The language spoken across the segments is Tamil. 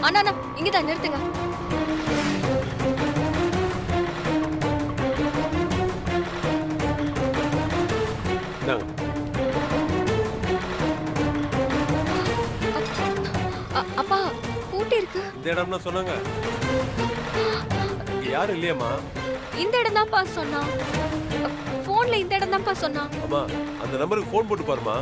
அண்ணா அண்ணா இங்கதான் நிறுத்துங்க. அப்பா பூட்டி இருக்கு. இந்த இடம்னா சொன்னாங்க. யாரும் இல்லையம்மா. இந்த இடம் தான்ப்பா சொன்னா. போன்ல இந்த இடம் தான்ப்பா சொன்னா. அம்மா அந்த நம்பருக்கு போன் போட்டு பாருமா.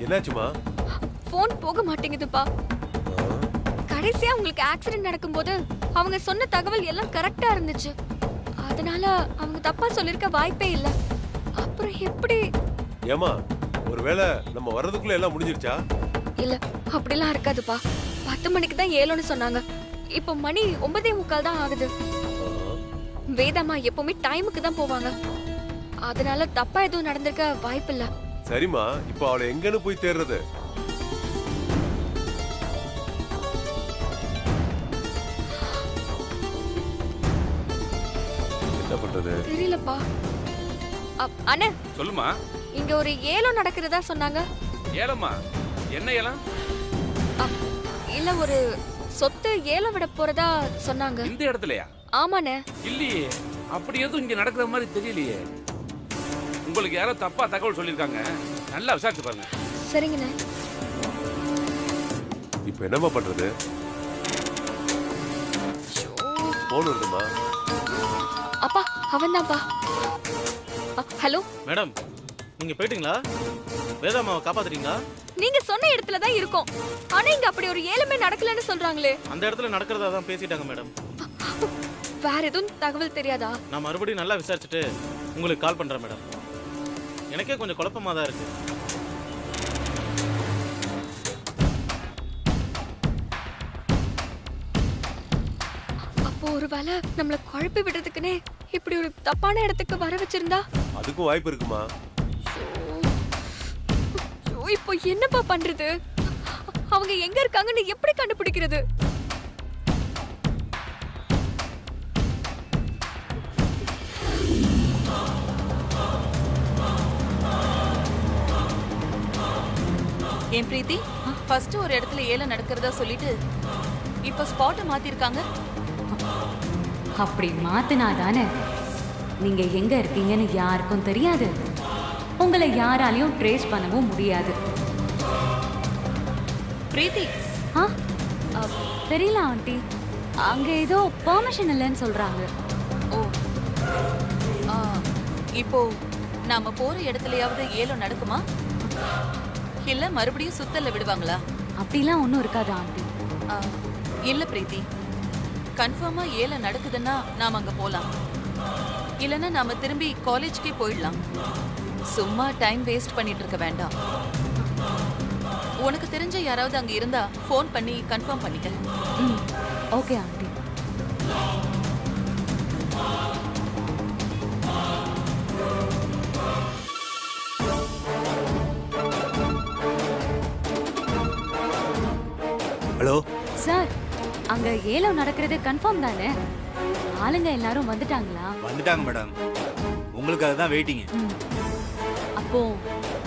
என்னாச்சுமா? போன் போக மாட்டேங்குதுப்பா. கடைசியா உங்களுக்கு ஆக்சிடென்ட் நடக்கும்போது அவங்க சொன்ன தகவல் எல்லாம் கரெக்டா இருந்துச்சு. அதனால அவங்க தப்பா சொல்லிருக்க வாய்ப்பே இல்ல. அப்புறம் எப்படி? ஏமா ஒருவேளை நம்ம வர்றதுக்குள்ள எல்லாம் முடிஞ்சிருச்சா? இல்ல அப்படிலாம் இருக்காதுப்பா. 10 மணிக்கு தான் ஏலோன்னு சொன்னாங்க. இப்போ மணி 9:45 தான் ஆகுது. வேதாமா எப்பவுமே டைமுக்கு தான் போவாங்க. அதனால தப்பா எதுவும் நடந்திருக்க வாய்ப்பில்ல. சரிம்மா, இப்போ அவளை எங்கன்னு போய் தேடுறது? என்ன பண்றது தெரியலப்பா. அண்ணே சொல்லுமா. இங்க ஒரு ஏலோ நடக்கிறதா சொன்னாங்க. ஏலமா? என்ன ஏலம்? இல்ல ஒரு சொத்து ஏலம் விட போறதா சொன்னாங்க. இந்த இடத்துலயா? ஆமாண்ணே. இல்லையே, அப்படி எதுவும் இங்க நடக்கிற மாதிரி தெரியலையே. உங்களுக்கு யாரோ தப்பா தகவல் சொல்லிருக்காங்க. நல்லா விசாரிச்சு பாருங்க. சரிங்கண்ணே. இப்போ என்னமா பண்றது? போன் வருதுமா. அப்பா அவன்தான்ப்பா. ஹலோ மேடம், நீங்க போயிட்டீங்களா? வேதாமாவை காப்பாத்துறீங்களா? நீங்க சொன்ன இடத்துல தான் இருக்கோம். ஆனா இங்க அப்படி ஒரு ஏலமே நடக்கலன்னு சொல்றாங்களே. அந்த இடத்துல நடக்கிறதா தான் பேசிட்டாங்க மேடம். வேற எதுவும் தகவல் தெரியாதா? நான் மறுபடியும் நல்லா விசாரிச்சுட்டு உங்களுக்கு கால் பண்றேன் மேடம். எனக்கே கொஞ்சம் குழப்பமா தான் இருக்கு. அப்போ ஒருவேளை நம்மள குழப்பி விடுறதுக்குனே இப்படி ஒரு தப்பான இடத்துக்கு வர வச்சிருந்தா? அதுக்கும் வாய்ப்பு இருக்குமா. இப்போ என்னப்பா பண்றது? அவங்க எங்க இருக்காங்கன்னு எப்படி கண்டுபிடிக்கிறது? ஏன் பிரீத்தி, ஃபர்ஸ்ட் ஒரு இடத்துல ஏலம் நடக்கிறதா சொல்லிட்டு இப்ப ஸ்பாட் மாத்திருக்காங்க. அப்படி மாத்தினாதானே நீங்க எங்க இருக்கீங்கன்னு யாருக்கும் தெரியாது. உங்களை யாராலையும் ட்ரேஸ் பண்ணவும் முடியாது. பிரீத்தி, தெரியல ஆண்டி, அங்க ஏதோ பெர்மிஷன் இல்லைன்னு சொல்றாங்க. ஓ, இப்போ நாம போற இடத்துலயாவது ஏலம் நடக்குமா? இல்ல மறுபடியும் சுத்தல்ல விடுவாங்களா? அப்படிலாம் ஒன்றும் இருக்காது ஆண்டி. இல்ல பிரீத்தி, கன்ஃபார்மா ஏலம் நடக்குதுன்னா நாம அங்க போலாம். இல்லைன்னா நாம திரும்பி காலேஜ்க்கே போயிடலாம். சும்மா டைம் வேஸ்ட் பண்ணிட்டு இருக்க வேண்டாம். உனக்கு தெரிஞ்ச யாராவது அங்க இருந்தா ஃபோன் பண்ணி கன்ஃபார்ம் பண்ணிக்க. Okay aunty. ஹலோ சார், அங்க ஏலம் நடக்கிறது கன்ஃபார்ம் தானே? ஆளுங்க எல்லாரும் வந்துட்டாங்களா? வந்துட்டாங்க மேடம், உங்களுக்காக தான் வெயிட்டிங். அப்போ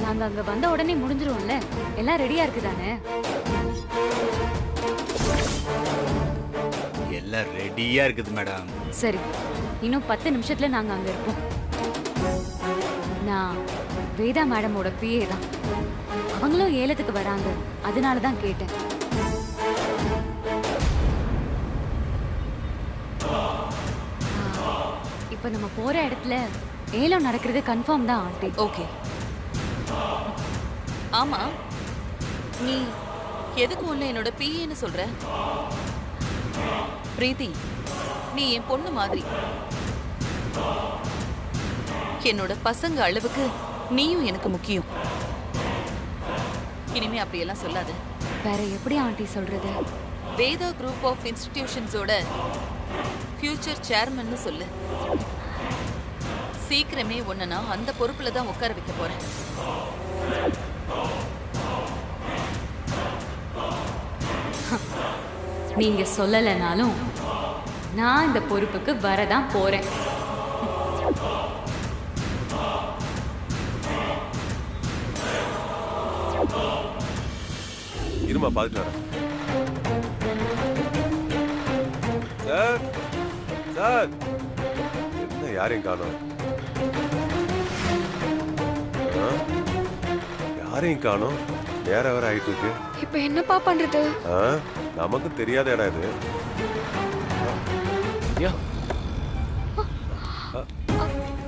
நாங்க அங்க வந்த உடனே முடிஞ்சிருவோம்ல? எல்லாம் ரெடியா இருக்கு தானே? எல்லாம் ரெடியா இருக்குது மேடம். சரி, இன்னும் 10 நிமிஷத்துல நாங்க அங்க இருப்போம். நான் வேதா மேடமோட பிஏ தான். அவங்களும் ஏலத்துக்கு வராங்க, அதனால தான் கேட்டேன். இப்ப நம்ம போற இடத்துல ஏலம் நடக்கிறது கன்ஃபார்ம் தான் ஆண்டி. ஓகே. ஆமா, நீ எதுக்கு ஒண்ணு என்னோட பிஏன்னு சொல்ற? பிரீத்தி, நீ என் பொண்ணு மாதிரி. என்னோட பசங்க அளவுக்கு நீயும் எனக்கு முக்கியம். இனிமே அப்படியெல்லாம் சொல்லாத. வேற எப்படி ஆண்டி சொல்றது? வேதா குரூப் ஆஃப் இன்ஸ்டிடியூஷன்ஸோட ஃபியூச்சர் சேர்மன்னு சொல்லு. சீக்கிரமே உன்னை நான் அந்த பொறுப்புல தான் உட்கார வைக்க போறேன். நீங்க சொல்லலைனாலும் நான் இந்த பொறுப்புக்கு வரதான் போறேன். இருமா பார்த்துட்டு வரேன். சார் சார், என்ன யாரையும் காணோம்? யாரையும் காணோம், வேற வேற ஆயிட்டு இருக்கு. இப்ப என்னப்பா பண்றது? நமக்கு தெரியாத இடம் இது. வித்யா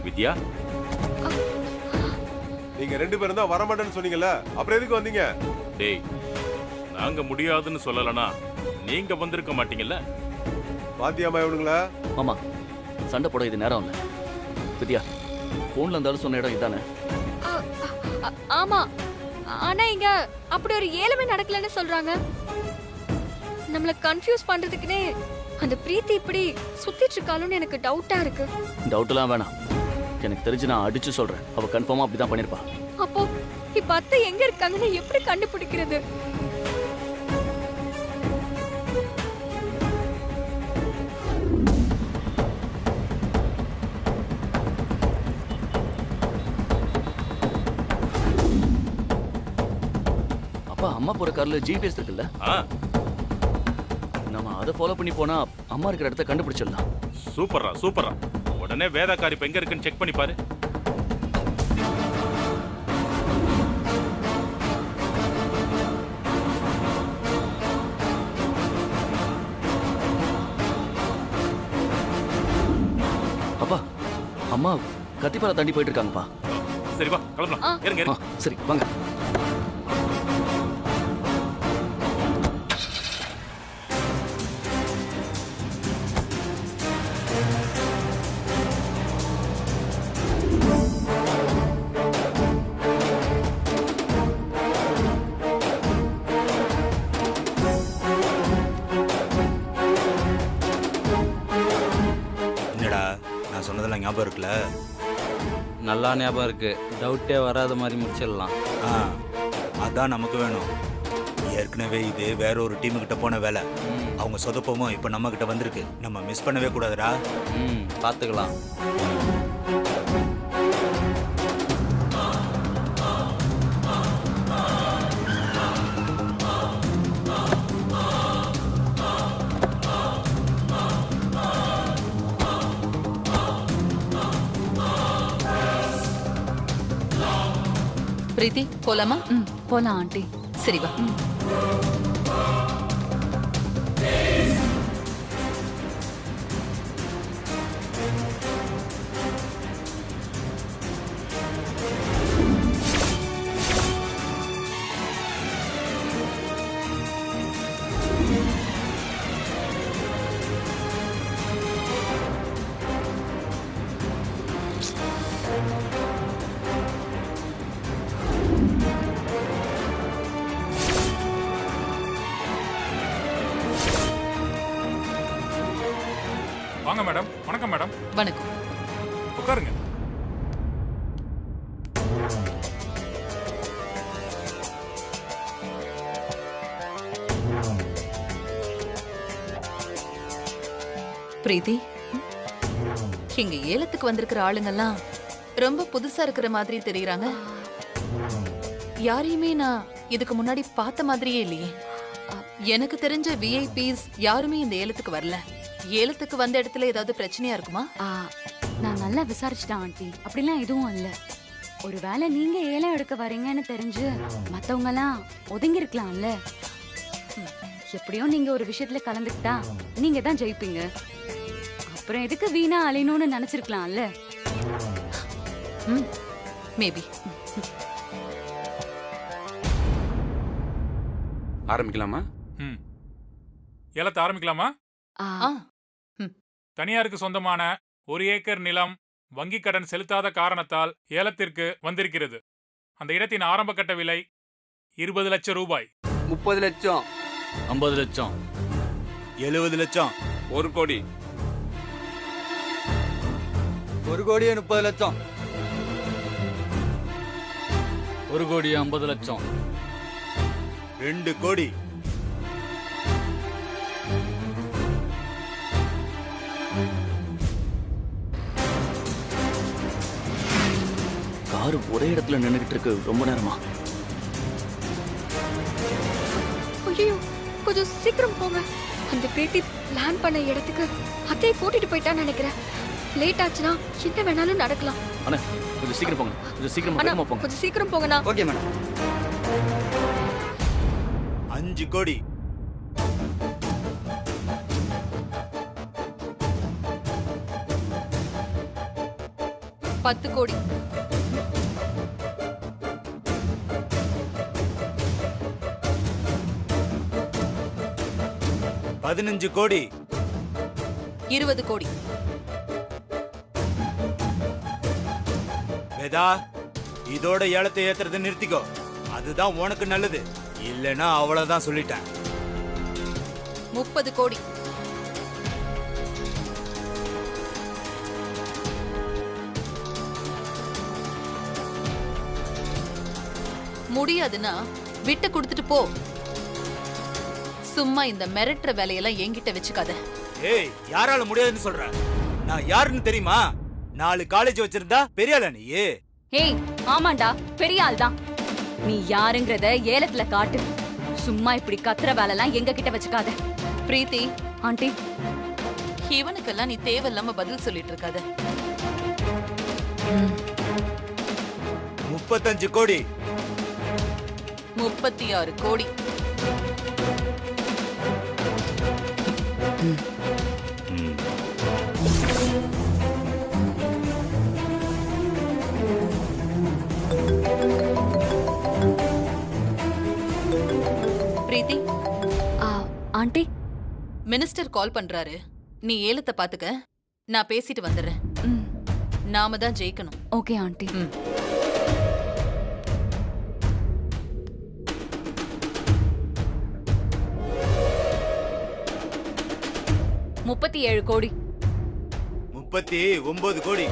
வித்யா, நீங்க 2 பேரும் தான் வரமாட்டேன்னு சொன்னீங்கல்ல, அப்புறம் எதுக்கு வந்தீங்க? டேய், நாங்க முடியாதுன்னு சொல்லலனா நீங்க வந்திருக்க மாட்டீங்கல்ல. பாத்தியாமா இவனுங்களா? மாமா, சண்டை போட இது நேரம் இல்லை. வித்யா, போன்ல இருந்தாலும் சொன்ன இடம் இதானே? ஆமா, ஆனா இங்க அப்படி ஒரு ஏலமே நடக்கலன்னு சொல்றாங்க. நம்மள கன்ஃபியூஸ் பண்றதுக்குனே அந்த பிரீத்தி இப்படி சுத்திட்டு இருக்காளுன்னு எனக்கு டவுட்டா இருக்கு. டவுட்லாம் வேணாம், எனக்கு தெரிஞ்சு நான் அடிச்சு சொல்றேன். அவ கன்ஃபார்மா அப்படிதான் பண்ணிருப்பா. அப்போ இப்ப அத்தை எங்க இருக்காங்கன்னு எப்படி கண்டுபிடிக்கிறது? அப்பா, அம்மா போற கார்ல ஜிபிஎஸ் இருக்குல்ல, நம்ம அதை ஃபாலோ பண்ணி போனா அம்மா இருக்கிற இடத்த கண்டுபிடிச்சிடலாம். சூப்பர்ரா சூப்பர்ரா. உடனே வேதாக்காரி இப்ப எங்க இருக்குன்னு செக் பண்ணி பாரு. அப்பா, அம்மா கத்திப்பாறை தாண்டி போயிட்டு இருக்காங்கப்பா. சரி வா கிளம்பலாம். இருங்க சரி வாங்க. ஞாபகம் இருக்குல்ல? நல்லா ஞாபகம் இருக்கு. டவுட்டே வராத மாதிரி முடிச்சிடலாம். அதான் நமக்கு வேணும். ஏற்கனவே இது வேற ஒரு டீமுக்கிட்ட போன வேலை. அவங்க சொதப்பமும் இப்போ நம்ம கிட்ட வந்திருக்கு. நம்ம மிஸ் பண்ணவே கூடாதுடா. பார்த்துக்கலாம். பிரீத்தி, போலாமா? போலாம் ஆண்டி. சரி வா. வாங்க மேடம். வணக்கம் மேடம். வணக்கம். உட்காருங்க. பிரீத்தி, இங்க ஏலத்துக்கு வந்திருக்கிற ஆளுங்கெல்லாம் ரொம்ப புதுசா இருக்கிற மாதிரி தெரியுறாங்க. யாரையுமே நான் இதுக்கு முன்னாடி பார்த்த மாதிரியே இல்லையே. எனக்கு தெரிஞ்ச விஐபிஸ் யாருமே இந்த ஏலத்துக்கு வரல. ஏலத்துக்கு வந்த இடத்துல ஏதாவது பிரச்சனையா இருக்குமா? நான் நல்லா விசாரிச்சுட்டேன் ஆண்டி. அப்படிலாம் எதுவும் இல்ல. ஒருவேளை நீங்க ஏலம் எடுக்க வரீங்கன்னு தெரிஞ்சு மத்தவங்க எல்லாம் ஒதுங்கி இருக்கலாம்ல. எப்படியோ நீங்க ஒரு விஷயத்துல கலந்துக்கிட்டா நீங்க தான் ஜெயிப்பீங்க. அப்புறம் எதுக்கு வீணா அலையணும்னு நினைச்சிருக்கலாம்ல. மேபி. ஆரம்பிக்கலாமா? ஏலத்தை ஆரம்பிக்கலாமா? தனியாருக்கு சொந்தமான 1 ஏக்கர் நிலம் வங்கி கடன் செலுத்தாத காரணத்தால் ஏலத்திற்கு வந்திருக்கிறது. அந்த இடத்தின் ஆரம்ப கட்ட விலை 20 லட்சம் ரூபாய். 30 லட்சம். 50 லட்சம். 70 லட்சம். 1 கோடி. 1,30,00,000. 1,50,00,000. 2 கோடி. கார் ஒரே இடத்துல நின்னுகிட்டு இருக்கு ரொம்ப நேரமா. ஐயோ கொஞ்சம் சீக்கிரம் போங்க. அந்த பிரீத்தி பிளான் பண்ண இடத்துக்கு அத்தையை கூட்டிட்டு போயிட்டான்னு நினைக்கிறேன். லேட் ஆச்சுன்னா என்ன வேணாலும் நடக்கலாம். அண்ணா கொஞ்சம் சீக்கிரம் போங்க, கொஞ்சம் சீக்கிரம் அண்ணா வேகமா போங்க. கொஞ்சம் சீக்கிரம் போங்கண்ணா. Okay madam. 5 கோடி. 10 கோடி. 15 கோடி. 20 கோடி. வேதா, இதோட ஏலத்தை ஏத்துறதை நிறுத்திக்கோ. அதுதான் உனக்கு நல்லது. இல்லைன்னா அவ்வளவுதான் சொல்லிட்டேன். 30 கோடி. 30 முடியாதுன்னா விட்டு கொடுத்துட்டு போ. சும்மா இந்த மிரட்டுற வேலையெல்லாம் என்கிட்ட வச்சுக்காத. ஏய், யாரால முடியாதுன்னு சொல்ற? நான் யாருன்னு தெரியுமா? 4 காலேஜ் வச்சிருந்தா பெரிய ஆளா நீ? ஏய் ஆமாண்டா, பெரிய ஆள் தான். நீ யாருங்கறத ஏலத்துல காட்டு. சும்மா இப்படி கத்துற வேலைலாம் எங்க கிட்ட வச்சுக்காத. பிரீத்தி ஆண்டி, இவனுக்கெல்லாம் நீ தேவையில்லாம பதில் சொல்லிட்டு இருக்காத. 35 கோடி. 36 கோடி. பிரீத்தி, ஆண்டி மினிஸ்டர் கால் பண்றாரு. நீ ஏலத்தை பாத்துக்க, நான் பேசிட்டு வந்துடுறேன். நாம தான் ஜெயிக்கணும். Okay aunty. 37 கோடி. 39 கோடி.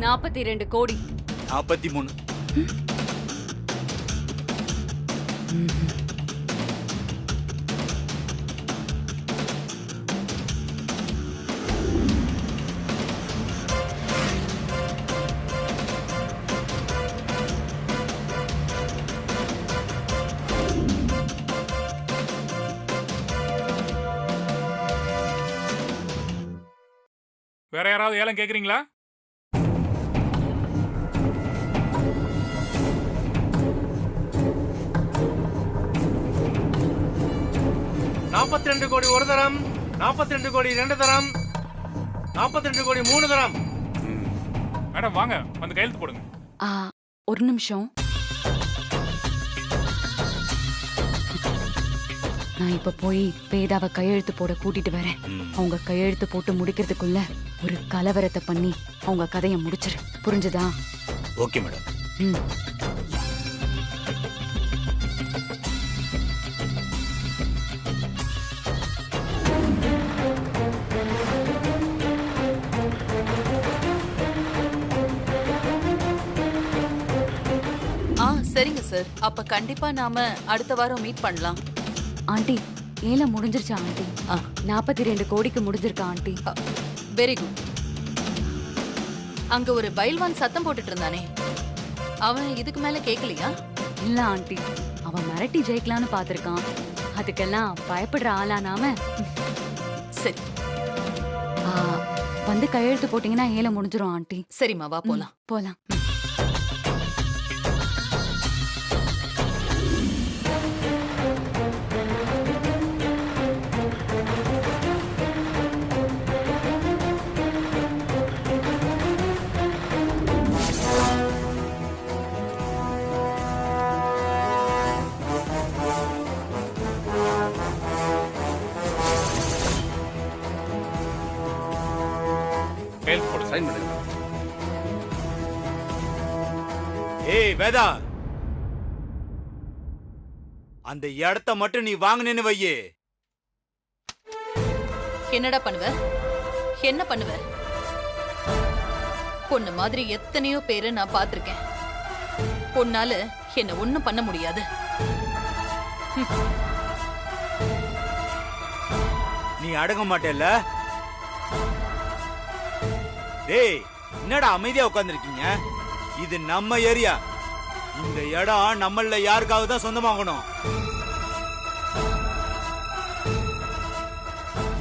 42 கோடி. 43. வேற யாராவது ஏலம் கேக்குறீங்களா? ₹42 கோடி 1 தரம், 42 கோடி 2 தரம், 42 கோடி 3 தரம். மேடம் வாங்க, வந்து கையெழுத்து போடுங்க. ஒரு நிமிஷம். நான் இப்ப போய் வேதாவை கையெழுத்து போட கூட்டிட்டு வரேன். அவங்க கையெழுத்து போட்டு முடிக்கிறதுக்குள்ள ஒரு கலவரத்தை பண்ணி அவங்க கதையை முடிச்சிரு. புரிஞ்சுதா? Okay madam. சரிங்க சார். அப்ப கண்டிப்பா நாம அடுத்த வாரம் மீட் பண்ணலாம். ஆண்டி, ஏலம் முடிஞ்சிருச்சா ஆண்டி? 42 கோடிக்கு முடிஞ்சிருக்கா ஆண்டி? Very good. அங்க ஒரு பைல்வான் சத்தம் போட்டுட்டு இருந்தானே, அவன் இதுக்கு மேல கேட்கலையா? இல்ல ஆண்டி, அவன் மிரட்டி ஜெயிக்கலான்னு பாத்திருக்கான். அதுக்கெல்லாம் பயப்படுற ஆளா நாம? சரி, வந்து கையெழுத்து போட்டீங்கன்னா ஏலம் முடிஞ்சிரும் ஆண்டி. சரிம்மா, வா போலாம். போலாம். சைன் பண்ணுங்க. ஏய் வேதா, அந்த இடத்த மட்டும் நீ வாங்கினேன்னு வையே. என்னடா பண்ணுவ? என்ன பண்ணுவ? பொண்ணு மாதிரி எத்தனையோ பேரை நான் பார்த்திருக்கேன். பொண்ணால என்ன ஒண்ணும் பண்ண முடியாது. நீ அடங்க மாட்டேல்ல? டேய், என்னடா அமைதியா உட்கார்ந்திருக்கீங்க? இது நம்ம ஏரியா. இந்த இடம் நம்மள யாருக்காவது தான் சொந்தமாகணும்.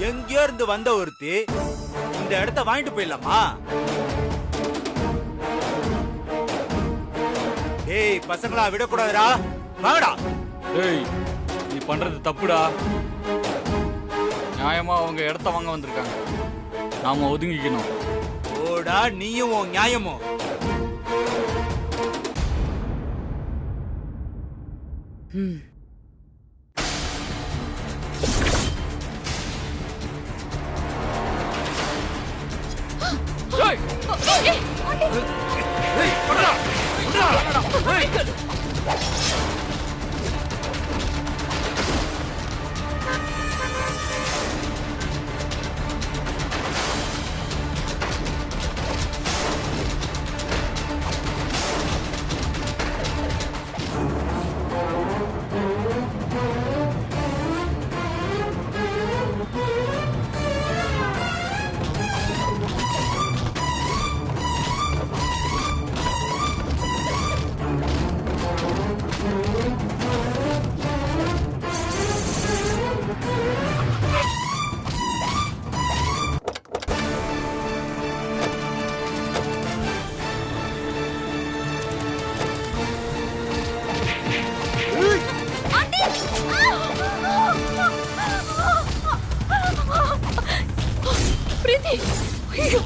எங்கேயோ இருந்து வந்த ஒருத்தி இந்த இடத்த வாங்கிட்டு போயிடலாமா? டேய் பசங்களா, விடக்கூடாதுடா. வாங்கடா. டேய், நீ பண்றது தப்புடா. நியாயமா அவங்க இடத்த வாங்க வந்திருக்காங்க, நாம ஒதுங்கிக்கணும். ஓடா நீயும் உன் நியாயமும். பிரீத்தி, ஐயோ!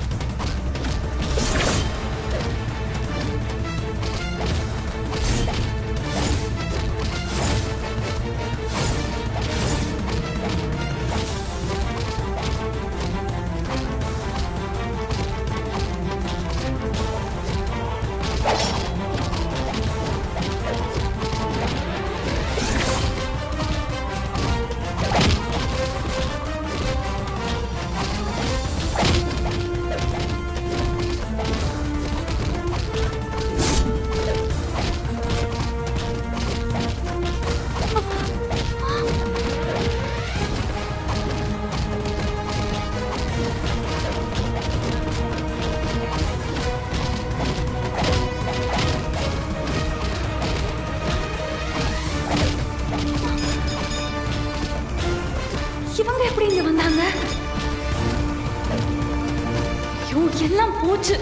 இவங்க எப்படி இங்க வந்தாங்க? ஐயோ, எல்லாம் போச்சு.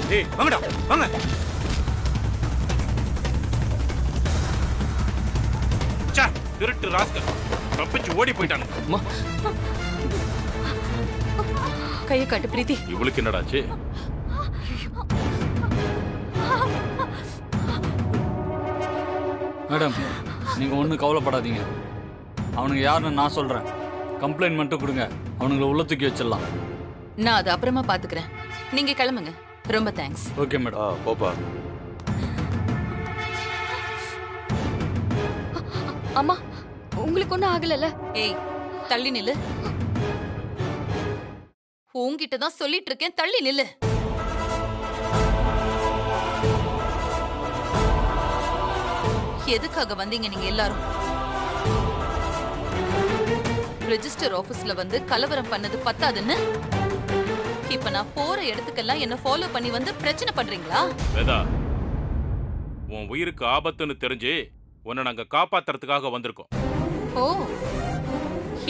டேய் வாங்கடா, வாங்க. ச்சே, திருட்டு ராஸ்கல் தப்பிச்சு ஓடி போயிட்டானுங்க. கையை காட்டு பிரீத்தி. இவளுக்கு என்னடாச்சு? மேடம், நீங்க ஒன்றும் கவலைப்படாதீங்க. அவனுங்க யாருன்னு நான் சொல்றேன். கம்ப்ளைண்ட் மட்டும் கொடுங்க, அவனுங்களை உள்ள தூக்கி வச்சிடலாம். நான் அதை அப்புறமா பாத்துக்கிறேன். நீங்க கிளம்புங்க. ரொம்ப தேங்க்ஸ். Okay madam. போப்பா. அம்மா, உங்களுக்கு ஒண்ணும் ஆகலல்ல? ஏய், தள்ளி நில்லு. உன்கிட்ட தான் சொல்லிட்டு இருக்கேன், தள்ளி நில்லு. எதுக்காக வந்தீங்க நீங்க எல்லாரும்? ரெஜிஸ்டர் ஆபீஸ்ல வந்து கலவரம் பண்ணது பத்தாதுன்னு இப்ப நான் போற இடத்துக்கெல்லாம் என்ன ஃபாலோ பண்ணி வந்து பிரச்சனை பண்றீங்களா? வேதா, உன் உயிருக்கு ஆபத்துன்னு தெரிஞ்சு உன்னை நாங்க காப்பாத்துறதுக்காக வந்திருக்கோம். ஓ,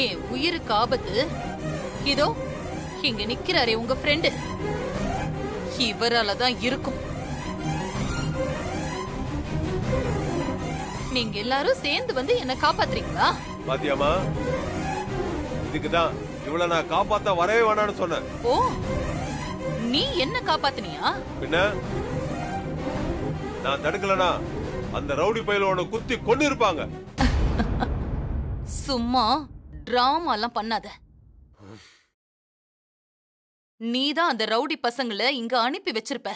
என் உயிருக்கு ஆபத்து? இதோ இங்க நிக்கிறாரே உங்க ஃப்ரெண்டு, இவரால தான் இருக்கும். நீங்க எல்லாரும் சேர்ந்து வந்து என்ன காப்பாத்துறீங்களா? பாத்தியாமா, இதுக்குதான் இவள நான் காப்பாத்த வரவே வேணான்னு சொன்னேன். ஓ, நீ என்ன காப்பாத்துனியா? பின்ன நான் தடுக்கலனா அந்த ரவுடி பையல உன்னை குத்தி கொன்னு இருப்பாங்க. சும்மா டிராமா எல்லாம் பண்ணாத. நீதான் அந்த ரவுடி பசங்களை இங்க அனுப்பி வச்சிருப்ப